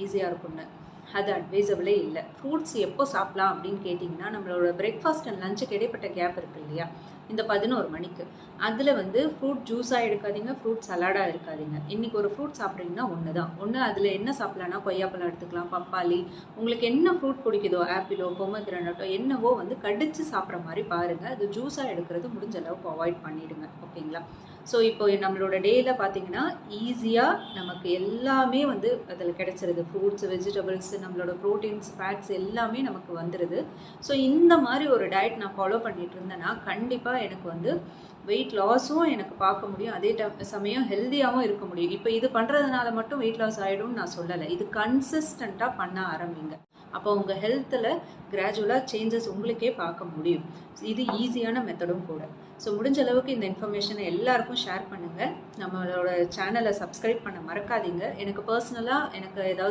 ஈஸியாக இருக்கும்னு. அது அட்வைசபிளே இல்லை. ஃப்ரூட்ஸ் எப்போ சாப்பிடலாம் அப்படின்னு கேட்டிங்கன்னா, நம்மளோட பிரேக்ஃபாஸ்ட் அண்ட் லஞ்சுக்கு இடைப்பட்ட கேப் இருக்குது இல்லையா, இந்த 11 மணிக்கு, அதில் வந்து ஃப்ரூட் ஜூஸாக எடுக்காதீங்க, ஃப்ரூட் சலாடாக இருக்காதீங்க. இன்றைக்கி ஒரு ஃப்ரூட் சாப்பிட்றீங்கன்னா ஒன்று அதில் என்ன சாப்பிட்லான்னா கொய்யாப்பழம் எடுத்துக்கலாம், பப்பாளி, உங்களுக்கு என்ன ஃப்ரூட் பிடிக்குதோ, ஆப்பிளோ பொமோகிரானட்டோ என்னவோ வந்து கடிச்சு சாப்பிட்ற மாதிரி பாருங்கள். அது ஜூஸாக எடுக்கிறது முடிஞ்ச அளவுக்கு அவாய்ட் பண்ணிவிடுங்க. ஓகேங்களா? ஸோ இப்போ நம்மளோட டேயில் பார்த்தீங்கன்னா ஈஸியாக நமக்கு எல்லாமே வந்து அதில் கிடைச்சிருது. ஃப்ரூட்ஸ், வெஜிடபிள்ஸ், நம்மளோட ப்ரோட்டீன்ஸ், ஃபேட்ஸ் எல்லாமே நமக்கு வந்துடுது. ஸோ இந்த மாதிரி ஒரு டயட் நான் ஃபாலோ பண்ணிட்டு இருந்தேன்னா கண்டிப்பாக எனக்கு வந்து வெயிட் லாஸும் எனக்கு பார்க்க முடியும், அதே சமயம் ஹெல்த்தியாகவும் இருக்க முடியும். இப்போ இது பண்ணுறதுனால மட்டும் வெயிட் லாஸ் ஆகிடும்னு நான் சொல்லலை. இது கன்சிஸ்டண்ட்டாக பண்ண ஆரம்பிங்க. அப்போ உங்கள் ஹெல்த்தில் கிராஜுவலாக சேஞ்சஸ் உங்களுக்கே பார்க்க முடியும். இது ஈஸியான மெத்தடும் கூட. ஸோ முடிஞ்ச அளவுக்கு இந்த இன்ஃபர்மேஷனை எல்லாருக்கும் ஷேர் பண்ணுங்கள். நம்மளோட சேனலை சப்ஸ்கிரைப் பண்ண மறக்காதீங்க. எனக்கு பர்சனலாக எனக்கு ஏதாவது